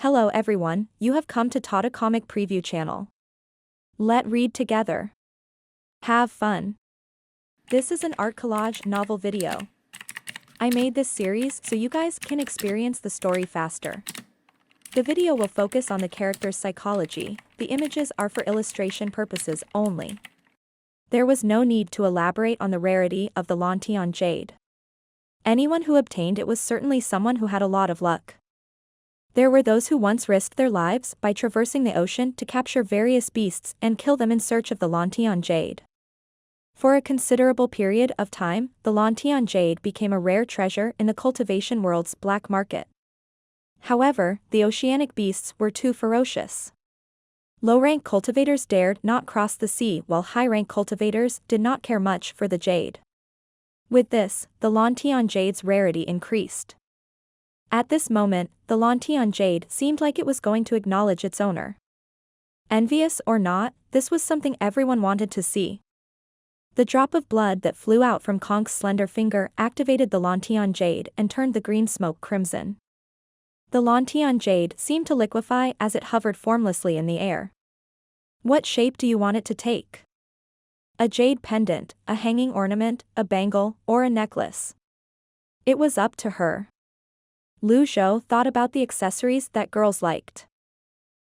Hello everyone, you have come to Tata Comic Preview channel. Let read together. Have fun. This is an art collage novel video. I made this series so you guys can experience the story faster. The video will focus on the character's psychology, the images are for illustration purposes only. There was no need to elaborate on the rarity of the Lantian jade. Anyone who obtained it was certainly someone who had a lot of luck. There were those who once risked their lives by traversing the ocean to capture various beasts and kill them in search of the Lantian jade. For a considerable period of time, the Lantian jade became a rare treasure in the cultivation world's black market. However, the oceanic beasts were too ferocious. Low-rank cultivators dared not cross the sea while high-rank cultivators did not care much for the jade. With this, the Lantian jade's rarity increased. At this moment, the Lantian jade seemed like it was going to acknowledge its owner. Envious or not, this was something everyone wanted to see. The drop of blood that flew out from Konk's slender finger activated the Lantian jade and turned the green smoke crimson. The Lantian jade seemed to liquefy as it hovered formlessly in the air. What shape do you want it to take? A jade pendant, a hanging ornament, a bangle, or a necklace? It was up to her. Zhou thought about the accessories that girls liked.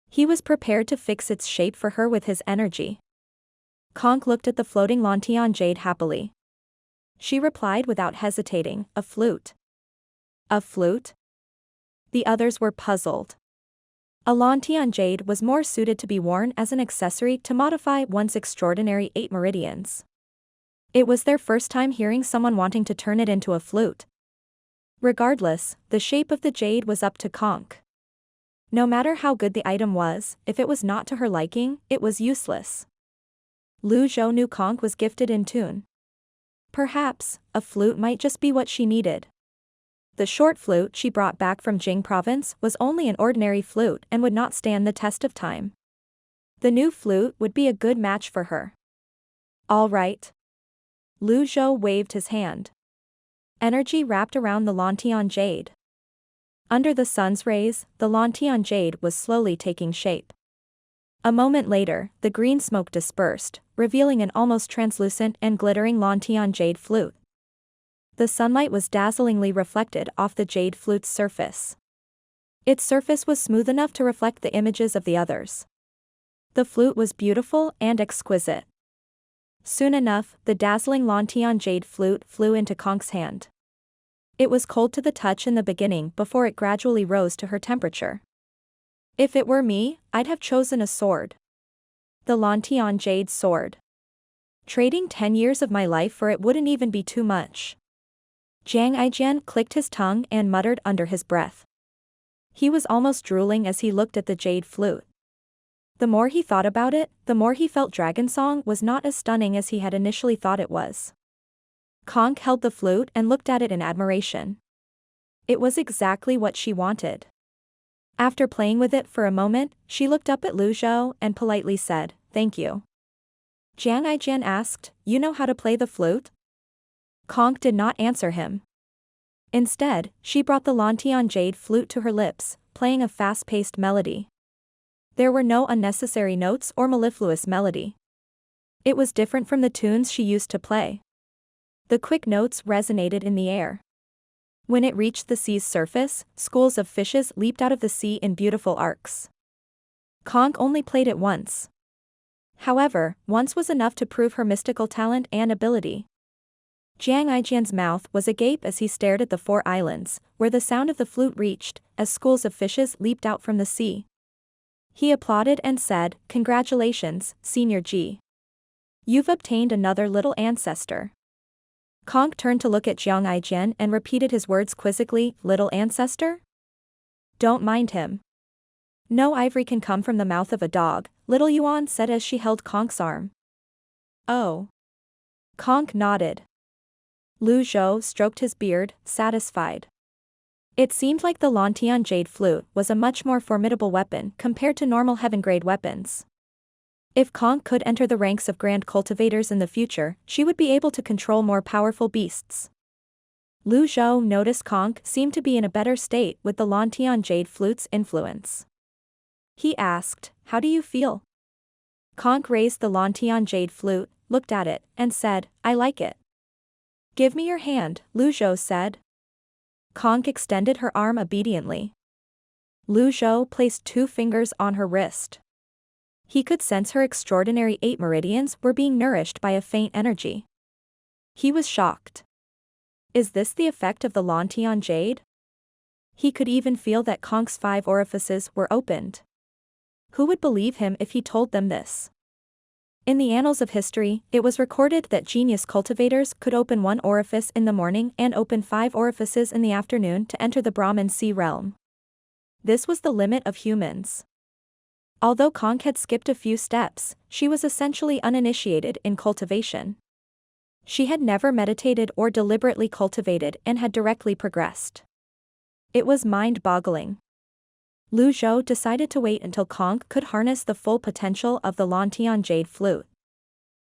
He was prepared to fix its shape for her with his energy. Konk looked at the floating Lantian jade happily. She replied without hesitating, a flute. A flute? The others were puzzled. A Lantian jade was more suited to be worn as an accessory to modify one's extraordinary 8 meridians. It was their first time hearing someone wanting to turn it into a flute. Regardless, the shape of the jade was up to Konk. No matter how good the item was, if it was not to her liking, it was useless. Zhou knew Konk was gifted in tune. Perhaps, a flute might just be what she needed. The short flute she brought back from Jing province was only an ordinary flute and would not stand the test of time. The new flute would be a good match for her. All right. Zhou waved his hand. Energy wrapped around the Lantian jade. Under the sun's rays, the Lantian jade was slowly taking shape. A moment later, the green smoke dispersed, revealing an almost translucent and glittering Lantian jade flute. The sunlight was dazzlingly reflected off the jade flute's surface. Its surface was smooth enough to reflect the images of the others. The flute was beautiful and exquisite. Soon enough, the dazzling Lantian jade flute flew into Konk's hand. It was cold to the touch in the beginning before it gradually rose to her temperature. If it were me, I'd have chosen a sword. The Lantian jade sword. Trading 10 years of my life for it wouldn't even be too much. Zhenghai clicked his tongue and muttered under his breath. He was almost drooling as he looked at the jade flute. The more he thought about it, the more he felt Dragon Song was not as stunning as he had initially thought it was. Konk held the flute and looked at it in admiration. It was exactly what she wanted. After playing with it for a moment, she looked up at Zhou and politely said, "Thank you." Zhenghai asked, "You know how to play the flute?" Konk did not answer him. Instead, she brought the Lantian jade flute to her lips, playing a fast-paced melody. There were no unnecessary notes or mellifluous melody. It was different from the tunes she used to play. The quick notes resonated in the air. When it reached the sea's surface, schools of fishes leaped out of the sea in beautiful arcs. Konk only played it once. However, once was enough to prove her mystical talent and ability. Zhenghai's mouth was agape as he stared at the 4 islands, where the sound of the flute reached, as schools of fishes leaped out from the sea. He applauded and said, "Congratulations, Senior G. You've obtained another little ancestor." Konk turned to look at Zhenghai and repeated his words quizzically, "Little ancestor?" "Don't mind him. No ivory can come from the mouth of a dog," little Yuan said as she held Konk's arm. "Oh." Konk nodded. Zhou stroked his beard, satisfied. It seemed like the Lantian jade flute was a much more formidable weapon compared to normal heaven-grade weapons. If Konk could enter the ranks of grand cultivators in the future, she would be able to control more powerful beasts. Lu Zhou noticed Conk seemed to be in a better state with the Lantian jade flute's influence. He asked, "How do you feel?" Conk raised the Lantian jade flute, looked at it, and said, "I like it." "Give me your hand," Lu Zhou said. Conk extended her arm obediently. Lu Zhou placed 2 fingers on her wrist. He could sense her extraordinary 8 meridians were being nourished by a faint energy. He was shocked. Is this the effect of the Lantian jade? He could even feel that Conk's 5 orifices were opened. Who would believe him if he told them this? In the annals of history, it was recorded that genius cultivators could open 1 orifice in the morning and open 5 orifices in the afternoon to enter the Brahman sea realm. This was the limit of humans. Although Conk had skipped a few steps, she was essentially uninitiated in cultivation. She had never meditated or deliberately cultivated and had directly progressed. It was mind-boggling. Lu Zhou decided to wait until Conk could harness the full potential of the Lantian jade flute.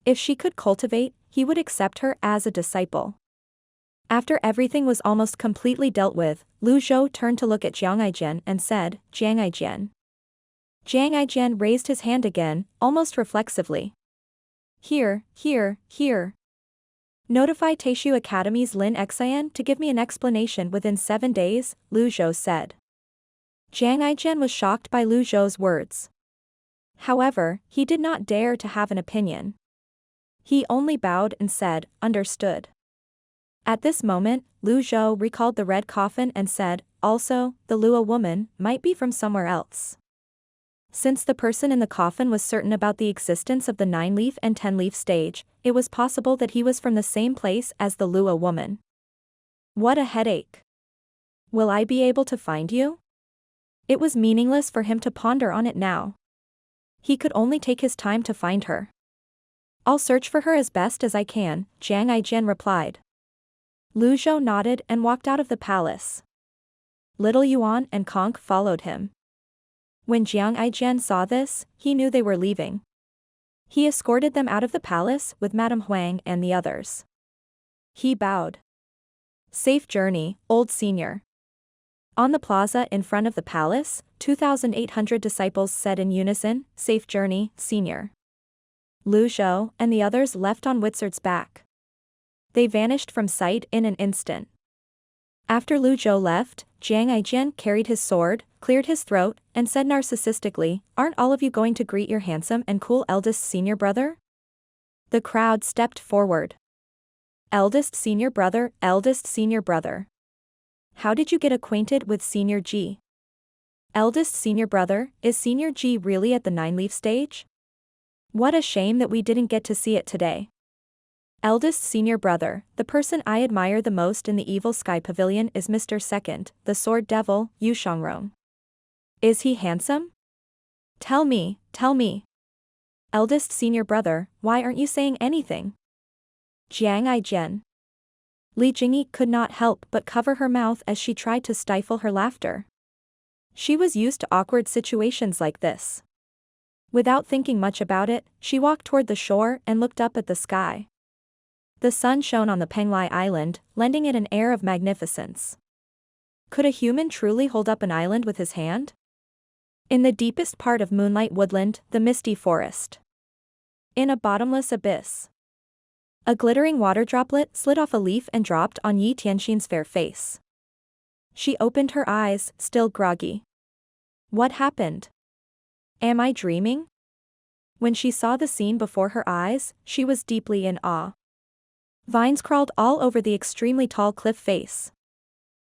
If she could cultivate, he would accept her as a disciple. After everything was almost completely dealt with, Lu Zhou turned to look at Zhangaijian and said, "Zhangaijian." Zhangaijian raised his hand again, almost reflexively. Here. Notify Taishu Academy's Lin Xian to give me an explanation within 7 days, Lu Zhou said. Zhangaijian was shocked by Lu Zhou's words. However, he did not dare to have an opinion. He only bowed and said, "Understood." At this moment, Lu Zhou recalled the red coffin and said, "Also, the Lua woman might be from somewhere else." Since the person in the coffin was certain about the existence of the 9-leaf and 10-leaf stage, it was possible that he was from the same place as the Lua woman. What a headache. Will I be able to find you? It was meaningless for him to ponder on it now. He could only take his time to find her. I'll search for her as best as I can, Zhangaijian replied. Lu Zhou nodded and walked out of the palace. Little Yuan and Conk followed him. When Zhangaijian saw this, he knew they were leaving. He escorted them out of the palace with Madame Huang and the others. He bowed. Safe journey, old senior. On the plaza in front of the palace, 2,800 disciples said in unison, "Safe journey, senior." Lu Zhou and the others left on Witzard's back. They vanished from sight in an instant. After Lu Zhou left, Zhangaijian carried his sword, cleared his throat, and said narcissistically, "Aren't all of you going to greet your handsome and cool eldest senior brother?" The crowd stepped forward. Eldest senior brother, eldest senior brother. How did you get acquainted with Senior G? Eldest senior brother, is Senior G really at the 9-leaf stage? What a shame that we didn't get to see it today. Eldest senior brother, the person I admire the most in the Evil Sky Pavilion is Mr. Second, the Sword Devil, Yu Shangrong. Is he handsome? Tell me. Eldest senior brother, why aren't you saying anything? Zhangaijian. Li Jingyi could not help but cover her mouth as she tried to stifle her laughter. She was used to awkward situations like this. Without thinking much about it, she walked toward the shore and looked up at the sky. The sun shone on the Penglai Island, lending it an air of magnificence. Could a human truly hold up an island with his hand? In the deepest part of Moonlight Woodland, the misty forest. In a bottomless abyss. A glittering water droplet slid off a leaf and dropped on Yi Tianxin's fair face. She opened her eyes, still groggy. What happened? Am I dreaming? When she saw the scene before her eyes, she was deeply in awe. Vines crawled all over the extremely tall cliff face.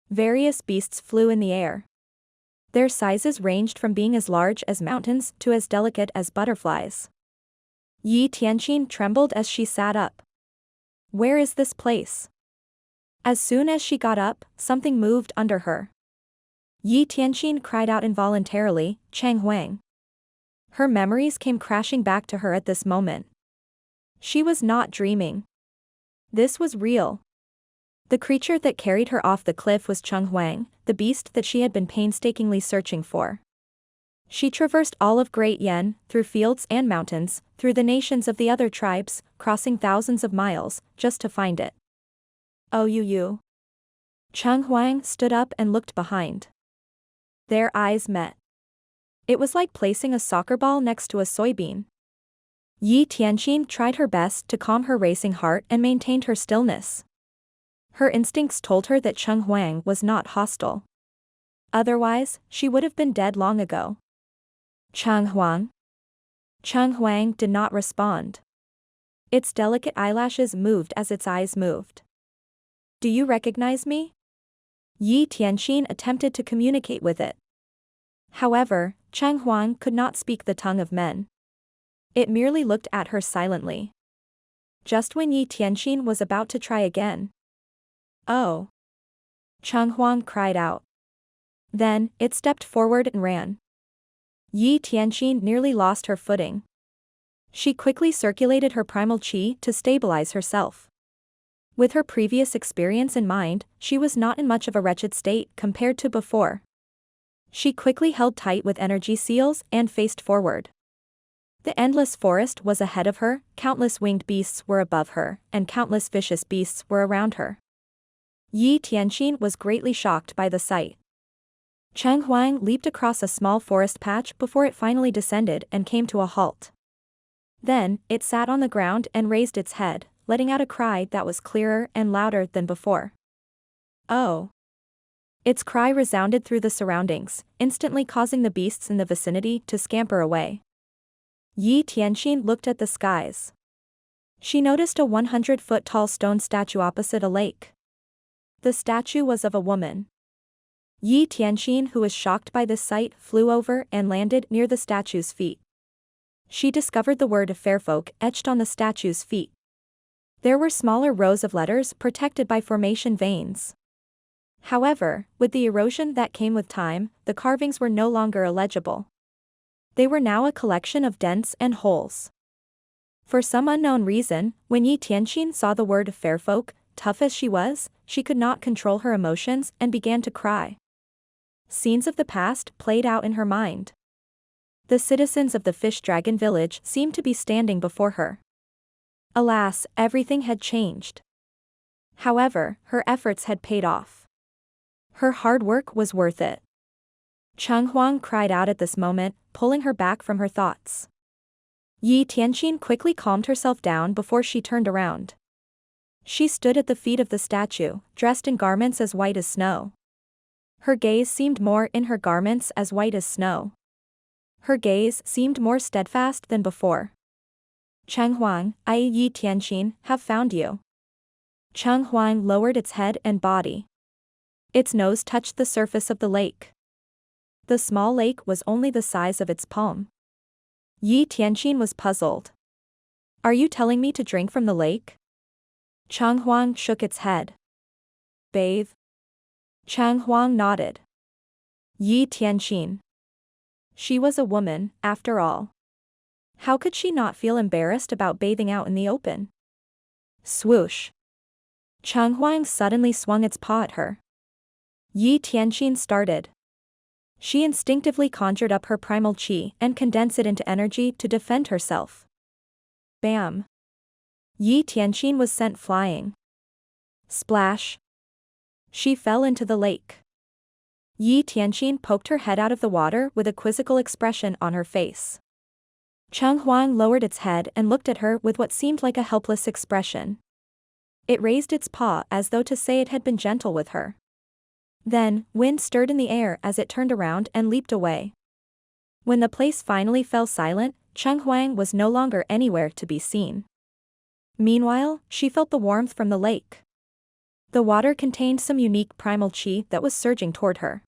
Various beasts flew in the air. Their sizes ranged from being as large as mountains to as delicate as butterflies. Yi Tianxin trembled as she sat up. Where is this place? As soon as she got up, something moved under her. Yi Tianxin cried out involuntarily, "Chang Huang." Her memories came crashing back to her at this moment. She was not dreaming. This was real. The creature that carried her off the cliff was Cheng Huang, the beast that she had been painstakingly searching for. She traversed all of Great Yen, through fields and mountains, through the nations of the other tribes, crossing thousands of miles, just to find it. Oh you. Zhenghai stood up and looked behind. Their eyes met. It was like placing a soccer ball next to a soybean. Yi Tianqin tried her best to calm her racing heart and maintained her stillness. Her instincts told her that Zhenghai was not hostile. Otherwise, she would have been dead long ago. Zhenghai did not respond. Its delicate eyelashes moved as its eyes moved. Do you recognize me? Yi Tianqin attempted to communicate with it. However, Zhenghai could not speak the tongue of men. It merely looked at her silently. Just when Yi Tianqin was about to try again. Oh! Zhenghai cried out. Then, it stepped forward and ran. Yi Tianqin nearly lost her footing. She quickly circulated her primal qi to stabilize herself. With her previous experience in mind, she was not in much of a wretched state compared to before. She quickly held tight with energy seals and faced forward. The endless forest was ahead of her, countless winged beasts were above her, and countless vicious beasts were around her. Yi Tianqin was greatly shocked by the sight. Zhenghai leaped across a small forest patch before it finally descended and came to a halt. Then, it sat on the ground and raised its head, letting out a cry that was clearer and louder than before. Oh! Its cry resounded through the surroundings, instantly causing the beasts in the vicinity to scamper away. Yi Tianqin looked at the skies. She noticed a 100-foot-tall stone statue opposite a lake. The statue was of a woman. Yi Tianqin, who was shocked by this sight, flew over and landed near the statue's feet. She discovered the word Fairfolk etched on the statue's feet. There were smaller rows of letters protected by formation veins. However, with the erosion that came with time, the carvings were no longer illegible. They were now a collection of dents and holes. For some unknown reason, when Yi Tianqin saw the word Fairfolk, tough as she was, she could not control her emotions and began to cry. Scenes of the past played out in her mind. The citizens of the Fish Dragon village seemed to be standing before her. Alas, everything had changed. However, her efforts had paid off. Her hard work was worth it. Zhenghai cried out at this moment, pulling her back from her thoughts. Yi Tianqin quickly calmed herself down before she turned around. She stood at the feet of the statue, dressed in garments as white as snow. Her gaze seemed more in her garments as white as snow. Her gaze seemed more steadfast than before. Zhenghai, I, Yi Tianqin, have found you. Zhenghai lowered its head and body. Its nose touched the surface of the lake. The small lake was only the size of its palm. Yi Tianqin was puzzled. Are you telling me to drink from the lake? Zhenghai shook its head. Bathe? Zhenghai nodded. Yi Tianqin. She was a woman, after all. How could she not feel embarrassed about bathing out in the open? Swoosh. Zhenghai suddenly swung its paw at her. Yi Tianqin started. She instinctively conjured up her primal qi and condensed it into energy to defend herself. Bam! Yi Tianqin was sent flying. Splash! She fell into the lake. Yi Tianqin poked her head out of the water with a quizzical expression on her face. Zhenghai lowered its head and looked at her with what seemed like a helpless expression. It raised its paw as though to say it had been gentle with her. Then, wind stirred in the air as it turned around and leaped away. When the place finally fell silent, Zhenghai was no longer anywhere to be seen. Meanwhile, she felt the warmth from the lake. The water contained some unique primal qi that was surging toward her.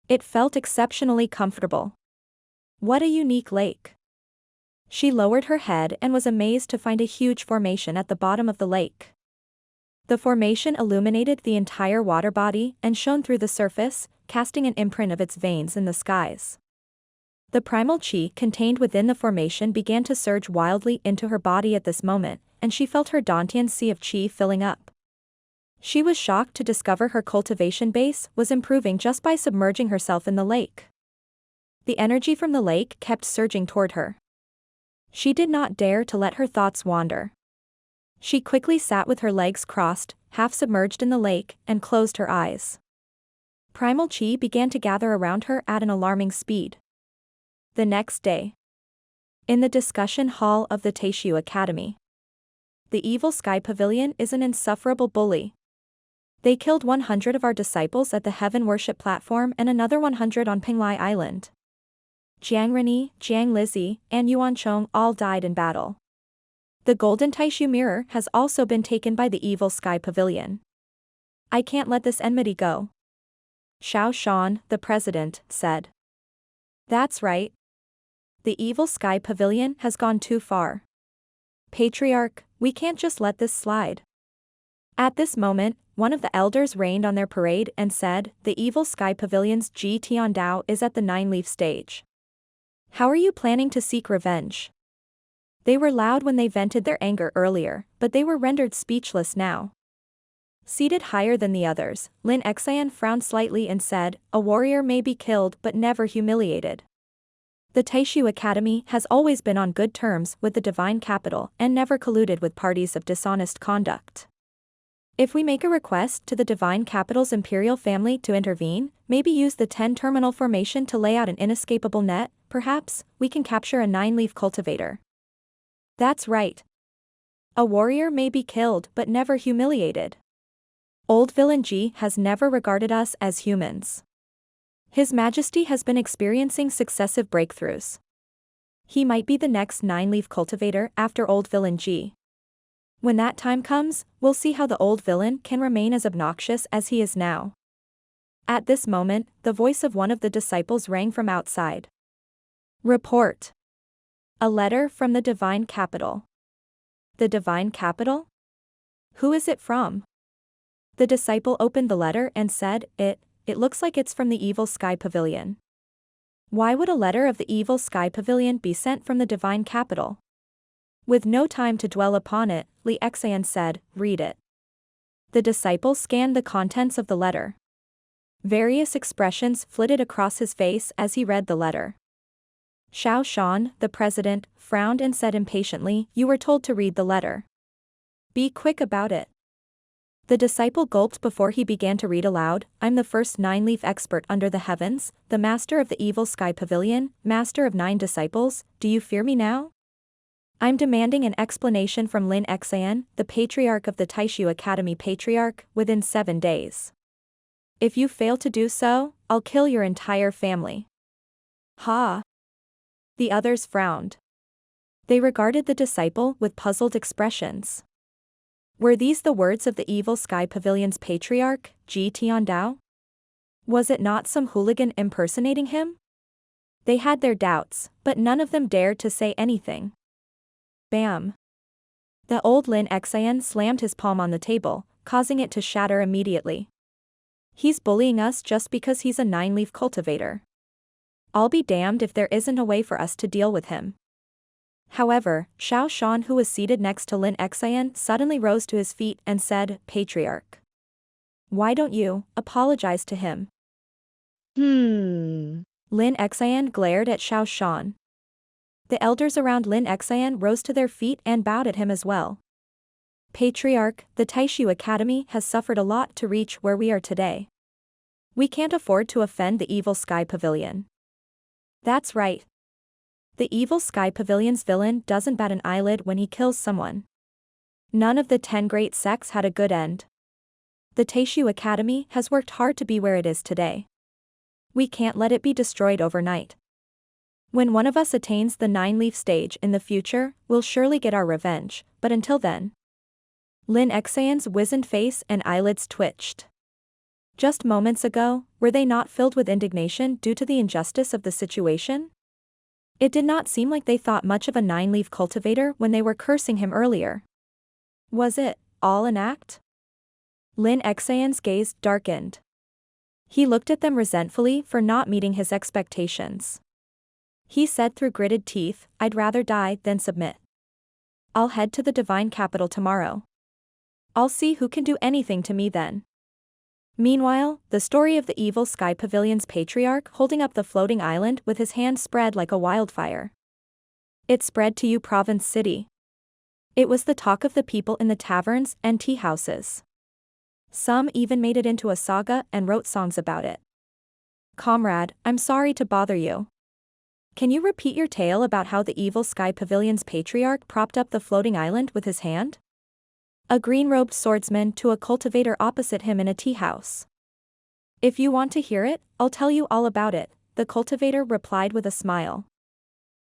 It felt exceptionally comfortable. What a unique lake. She lowered her head and was amazed to find a huge formation at the bottom of the lake. The formation illuminated the entire water body and shone through the surface, casting an imprint of its veins in the skies. The primal qi contained within the formation began to surge wildly into her body at this moment, and she felt her Dantian sea of qi filling up. She was shocked to discover her cultivation base was improving just by submerging herself in the lake. The energy from the lake kept surging toward her. She did not dare to let her thoughts wander. She quickly sat with her legs crossed, half submerged in the lake, and closed her eyes. Primal chi began to gather around her at an alarming speed. The next day. In the discussion hall of the Taishu Academy. The evil Sky Pavilion is an insufferable bully. They killed 100 of our disciples at the Heaven Worship Platform and another 100 on Pinglai Island. Jiang Renyi, Jiang Lizzie, and Yuan Chong all died in battle. The Golden Taishu Mirror has also been taken by the evil Sky Pavilion. I can't let this enmity go. Xiao Shan, the president, said. That's right. The evil Sky Pavilion has gone too far. Patriarch, we can't just let this slide. At this moment, one of the elders rained on their parade and said, the evil Sky Pavilion's Ji Tiandao is at the 9-leaf stage. How are you planning to seek revenge? They were loud when they vented their anger earlier, but they were rendered speechless now. Seated higher than the others, Lin Xian frowned slightly and said, a warrior may be killed but never humiliated. The Taishu Academy has always been on good terms with the divine capital and never colluded with parties of dishonest conduct. If we make a request to the divine capital's imperial family to intervene, maybe use the 10-terminal formation to lay out an inescapable net, perhaps, we can capture a 9-leaf cultivator. That's right. A warrior may be killed but never humiliated. Old villain Ji has never regarded us as humans. His Majesty has been experiencing successive breakthroughs. He might be the next 9-leaf cultivator after old villain Ji. When that time comes, we'll see how the old villain can remain as obnoxious as he is now. At this moment, the voice of one of the disciples rang from outside. Report. A letter from the divine capital. The divine capital? Who is it from? The disciple opened the letter and said, It looks like it's from the evil Sky Pavilion. Why would a letter of the evil Sky Pavilion be sent from the divine capital? With no time to dwell upon it, Li Xian said, read it. The disciple scanned the contents of the letter. Various expressions flitted across his face as he read the letter. Xiao Shan, the president, frowned and said impatiently, you were told to read the letter. Be quick about it. The disciple gulped before he began to read aloud, I'm the first 9-leaf expert under the heavens, the master of the evil Sky Pavilion, master of 9 disciples, do you fear me now? I'm demanding an explanation from Lin Xian, the Patriarch of the Taishu Academy Patriarch, within 7 days. If you fail to do so, I'll kill your entire family. Ha! The others frowned. They regarded the disciple with puzzled expressions. Were these the words of the evil Sky Pavilion's Patriarch, Ji Tiandao? Was it not some hooligan impersonating him? They had their doubts, but none of them dared to say anything. Bam! The old Lin Xian slammed his palm on the table, causing it to shatter immediately. He's bullying us just because he's a 9-leaf cultivator. I'll be damned if there isn't a way for us to deal with him. However, Xiao Shan, who was seated next to Lin Xian, suddenly rose to his feet and said, Patriarch. Why don't you apologize to him? Lin Xian glared at Xiao Shan. The elders around Lin Xian rose to their feet and bowed at him as well. Patriarch, the Taishu Academy has suffered a lot to reach where we are today. We can't afford to offend the evil Sky Pavilion. That's right. The evil Sky Pavilion's villain doesn't bat an eyelid when he kills someone. None of the 10 great sects had a good end. The Taishu Academy has worked hard to be where it is today. We can't let it be destroyed overnight. When one of us attains the 9-leaf stage in the future, we'll surely get our revenge, but until then. Lin Xian's wizened face and eyelids twitched. Just moments ago, were they not filled with indignation due to the injustice of the situation? It did not seem like they thought much of a 9-leaf cultivator when they were cursing him earlier. Was it all an act? Lin Xian's gaze darkened. He looked at them resentfully for not meeting his expectations. He said through gritted teeth, I'd rather die than submit. I'll head to the divine capital tomorrow. I'll see who can do anything to me then. Meanwhile, the story of the evil Sky Pavilion's Patriarch holding up the floating island with his hand spread like a wildfire. It spread to Yu Province City. It was the talk of the people in the taverns and tea houses. Some even made it into a saga and wrote songs about it. Comrade, I'm sorry to bother you. Can you repeat your tale about how the evil Sky Pavilion's Patriarch propped up the floating island with his hand? A green-robed swordsman to a cultivator opposite him in a tea house. If you want to hear it, I'll tell you all about it, the cultivator replied with a smile.